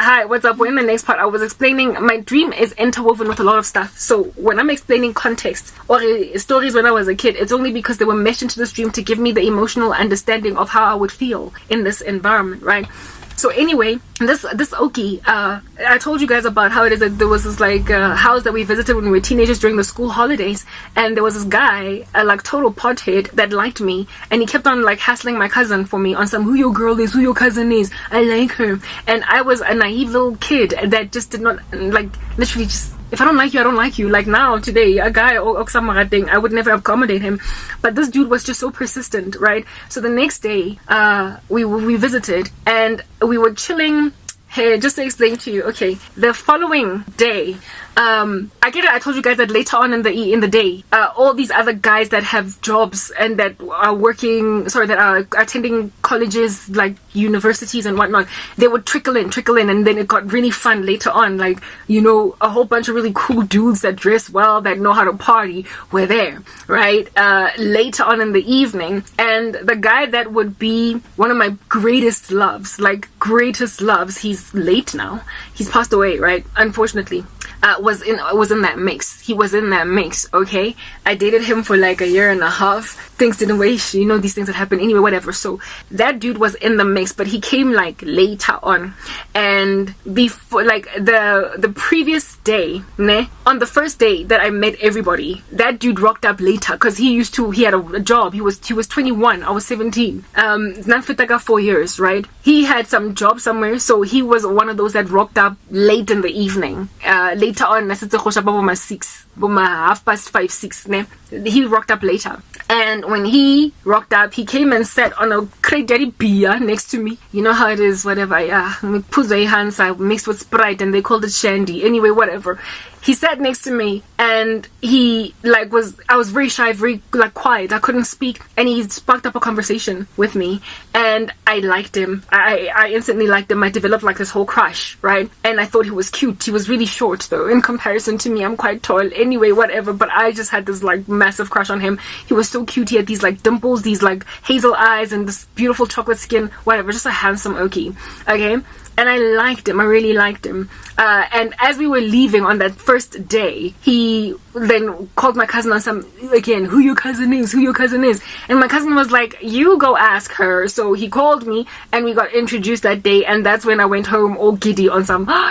Hi, what's up? We're in the next part. I was explaining my dream is interwoven with a lot of stuff. So when I'm explaining context or stories when I was a kid, it's only because they were meshed into this dream to give me the emotional understanding of how I would feel in this environment, right? So anyway, this Oki, I told you guys about how it is that there was this like house that we visited when we were teenagers during the school holidays, and there was this guy, a like total pothead that liked me, and he kept on like hassling my cousin for me on some who your girl is, who your cousin is, I like her, and I was a naive little kid that just did not like literally just. If I don't like you, I don't like you. Like now, today, a guy or thing, I would never accommodate him. But this dude was just so persistent, right? So the next day, we visited and we were chilling. Hey, just to explain to you, okay, the following day, I told you guys that later on in the day, all these other guys that have jobs and that are that are attending colleges, like universities and whatnot, they would trickle in, and then it got really fun later on. Like, you know, a whole bunch of really cool dudes that dress well, that know how to party, were there, right? Later on in the evening, and the guy that would be one of my greatest loves, he's late now. He's passed away, right? Unfortunately. Was in that mix. He was in that mix, okay? I dated him for like a year and a half. Things didn't wait, you know, these things that happen anyway, whatever. So that dude was in the mix, but he came like later on. And before, like the previous day, on the first day that I met everybody, that dude rocked up later because he had a job. He was 21, I was 17. Nanfitaka 4 years, right? He had some job somewhere, so he was one of those that rocked up late in the evening. Later on, I said to 6, 5:30, 6. He rocked up later. And when he rocked up, he came and sat on a crate daddy beer next to me. You know how it is, whatever. Yeah, put their hands up, mixed with Sprite, and they called it Shandy. Anyway, whatever. He sat next to me, and I was very shy, very like quiet. I couldn't speak, and he sparked up a conversation with me, and I liked him. I instantly liked him. I developed like this whole crush, right? And I thought he was cute. He was really short though, in comparison to me. I'm quite tall. Anyway, whatever. But I just had this like massive crush on him. He was so cute. He had these like dimples, these like hazel eyes, and this beautiful chocolate skin. Whatever, just a handsome Okie. Okay. And I liked him. I really liked him. And as we were leaving on that first day, he then called my cousin on who your cousin is. And my cousin was like, you go ask her. So he called me and we got introduced that day. And that's when I went home all giddy on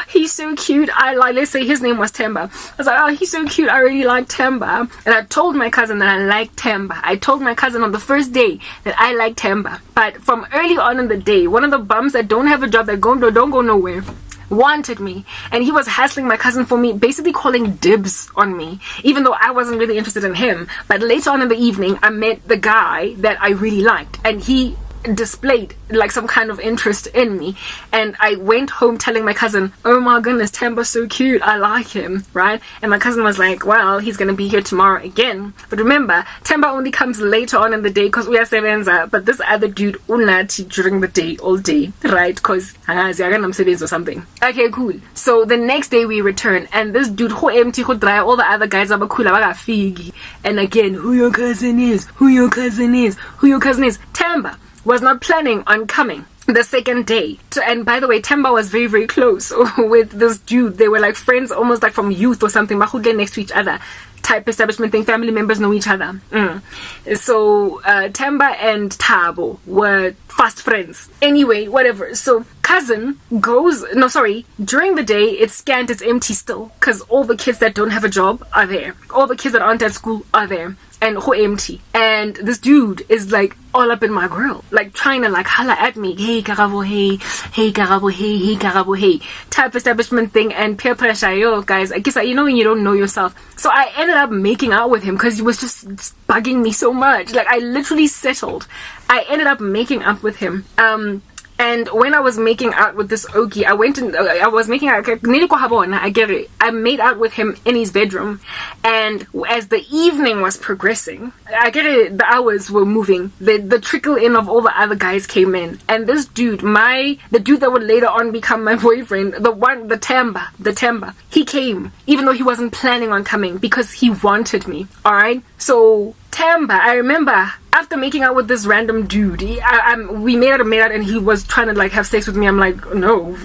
he's so cute. Let's say his name was Temba. I was like, oh, he's so cute. I really like Temba. And I told my cousin that I liked Temba. I told my cousin on the first day that I liked Temba. But from early on in the day, one of the bums that don't have a job, that don't go nowhere, wanted me, and he was hassling my cousin for me, basically calling dibs on me, even though I wasn't really interested in him. But later on in the evening, I met the guy that I really liked, and he displayed like some kind of interest in me, and I went home telling my cousin, oh my goodness, Temba's so cute, I like him, right? And my cousin was like, well, he's gonna be here tomorrow again. But remember, Temba only comes later on in the day because we are sevenza, but this other dude unati during the day, all day, right? Because or something. Okay, cool. So the next day we return, and this dude who empty who dry, all the other guys are cool, figi. And again, who your cousin is, Temba was not planning on coming the second day. And by the way, Temba was very, very close with this dude. They were like friends, almost like from youth or something, but who get next to each other type establishment thing. Family members know each other. So Temba and Tabo were fast friends. Anyway, whatever. So cousin during the day it's scant, it's empty still, because all the kids that don't have a job are there, all the kids that aren't at school are there, and who empty. And this dude is like all up in my grill, like trying to like holla at me, hey Karabo, hey Karabo, hey type establishment thing, and peer pressure. Yo guys, I guess you know when you don't know yourself. So I ended up making out with him because he was just bugging me so much. Like I literally settled. I ended up making up with him. And when I was making out with this Okie, I made out with him in his bedroom. And as the evening was progressing, the hours were moving. The trickle in of all the other guys came in. And this dude, the dude that would later on become my boyfriend, the Temba, he came, even though he wasn't planning on coming, because he wanted me. Alright? So Tamba, I remember after making out with this random dude, we made out and he was trying to like have sex with me. I'm like, no.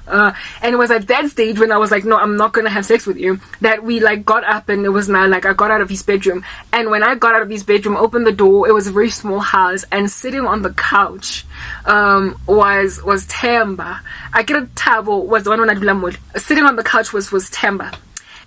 And it was at that stage when I was like, no, I'm not gonna have sex with you, that we like got up, and it was now like I got out of his bedroom. And when I got out of his bedroom, opened the door, it was a very small house, and sitting on the couch was Tamba. I get a table was the one when I do sitting on the couch was Tamba.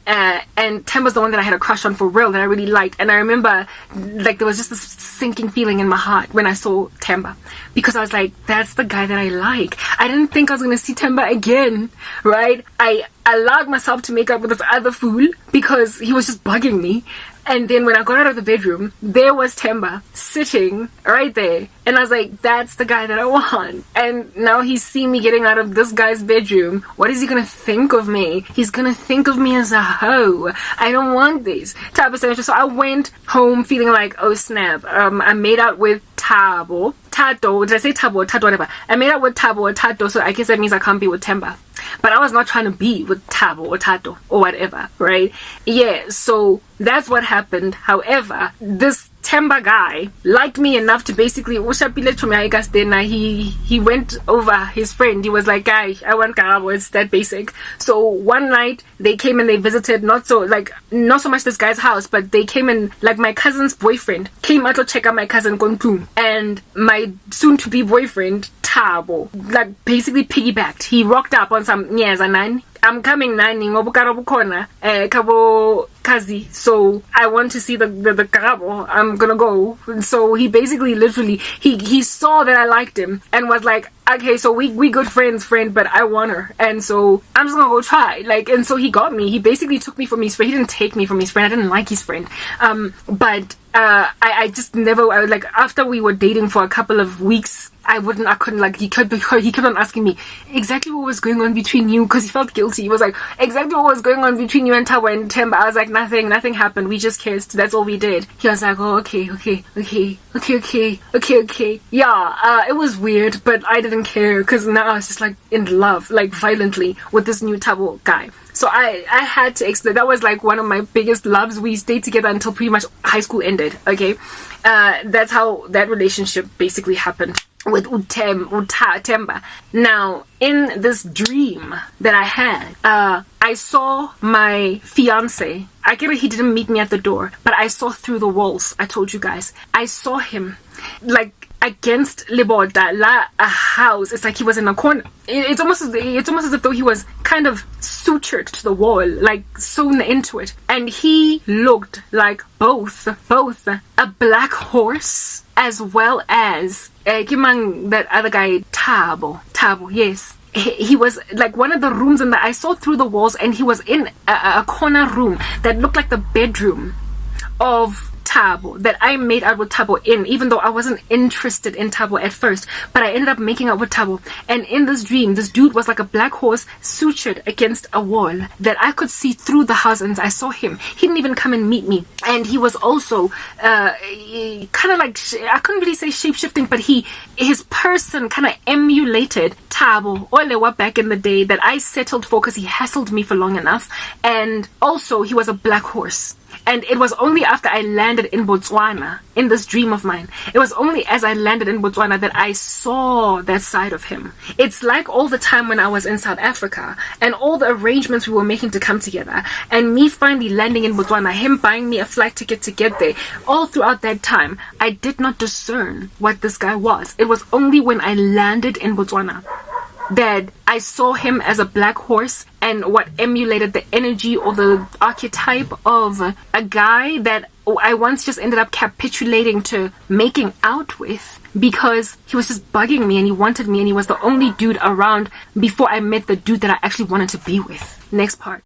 And Temba's the one that I had a crush on for real, that I really liked. And I remember like there was just this sinking feeling in my heart when I saw Temba, because I was like, that's the guy that I like. I didn't think I was gonna see Temba again, right? I allowed myself to make up with this other fool because he was just bugging me. And then when I got out of the bedroom, there was Temba sitting right there. And I was like, that's the guy that I want. And now he's seen me getting out of this guy's bedroom. What is he gonna think of me? He's gonna think of me as a hoe. I don't want this type of situation. So I went home feeling like, oh snap. I made out with Tato. Did I say Tabo or Tato? Whatever. I made out with Tabo or Tato, so I guess that means I can't be with Temba. But I was not trying to be with Tabo or Tato or whatever, right? Yeah, so that's what happened. However, this Temba guy liked me enough to basically he went over his friend. He was like, guy, I want Karabo, it's that basic. So one night they came and they visited, not so much this guy's house, but they came and like my cousin's boyfriend came out to check out my cousin Kontum, and my soon to be boyfriend Tabo like basically piggybacked. He rocked up on some nyaza nine. I'm coming nani ngobu kona kabo kazi, so I want to see the karabo. I'm gonna go. So he basically literally he saw that I liked him and was like, okay, so we good friend, but I want her, and so I'm just gonna go try. Like, and so he got me. He basically took me from his friend. He didn't take me from his friend. I didn't like his friend. But I just never like after we were dating for a couple of weeks, I couldn't like he kept on asking me exactly what was going on between you, because he felt guilty. He was like, exactly what was going on between you and Tawa and Temba. I was like, nothing happened, we just kissed, that's all we did. He was like, oh okay. Yeah, it was weird, but I didn't care because now I was just like in love, like violently, with this new Tabo guy. So I had to explain. That was like one of my biggest loves. We stayed together until pretty much high school ended. Okay, that's how that relationship basically happened with Temba. Now, in this dream that I had, I saw my fiance. I get it, he didn't meet me at the door, but I saw through the walls. I told you guys. I saw him like against Liboda a house. It's like he was in a corner. It's almost as if though he was kind of sutured to the wall, like sewn into it. And he looked like both a black horse as well as that other guy Tabo, yes. He was like one of the rooms in I saw through the walls, and he was in a corner room that looked like the bedroom of Tabo, that I made out with Tabo in, even though I wasn't interested in Tabo at first, but I ended up making out with Tabo. And in this dream, this dude was like a black horse sutured against a wall that I could see through the house, and I saw him. He didn't even come and meet me. And he was also kind of like, I couldn't really say shape-shifting, but his person kind of emulated Tabo Olewa back in the day that I settled for because he hassled me for long enough. And also he was a black horse. And it was only after I landed in Botswana, in this dream of mine, it was only as I landed in Botswana that I saw that side of him. It's like all the time when I was in South Africa and all the arrangements we were making to come together, and me finally landing in Botswana, him buying me a flight ticket to get there. All throughout that time, I did not discern what this guy was. It was only when I landed in Botswana that I saw him as a black horse, and what emulated the energy or the archetype of a guy that I once just ended up capitulating to making out with because he was just bugging me and he wanted me, and he was the only dude around before I met the dude that I actually wanted to be with. Next part.